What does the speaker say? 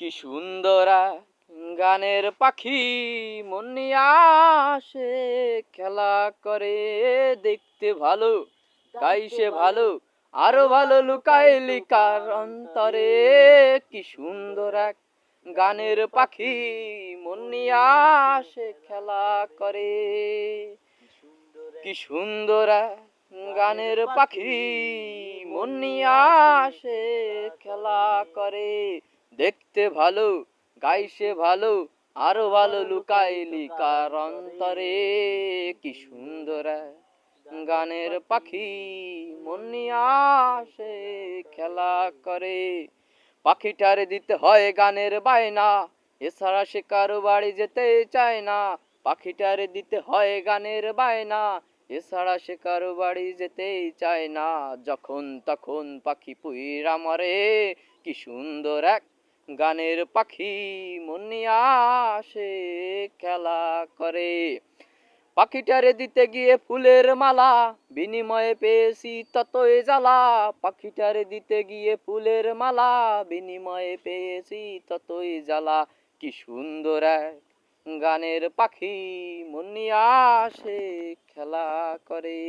কি সুন্দর এক গানের পাখি মন নিয়ে আসে খেলা করে দেখতে ভালো গাইছে ভালো আরো ভালো লুকায় লিকার অন্তরে কি সুন্দর এক গানের পাখি মন নিয়ে আসে খেলা করে কি সুন্দর এক গানের পাখি মন নিয়ে আসে খেলা করে দেখতে ভালো গাইছে ভালো আরো ভালো লুকায় লিকার অন্তরে কি সুন্দর এক গানের পাখি মন নিয়ে আসে খেলা করে পাখিটারে দিতে হয় গানের বায়না এছাড়া সে কারো বাড়ি যেতে চায় না পাখিটারে দিতে হয় গানের বায়না এছাড়া সে কারো বাড়ি যেতেই চায় না যখন তখন পাখি পুইরা মরে কি সুন্দর এক গানের পাখি মন নিয়ে আসে খেলা করে পাখিটারে দিতে গিয়ে ফুলের মালা বিনিময়ে পেয়েছি ততই জ্বালা পাখিটারে দিতে গিয়ে ফুলের মালা বিনিময়ে পেয়েছি ততই জ্বালা কি সুন্দর এক গানের পাখি মন নিয়ে আসে খেলা করে।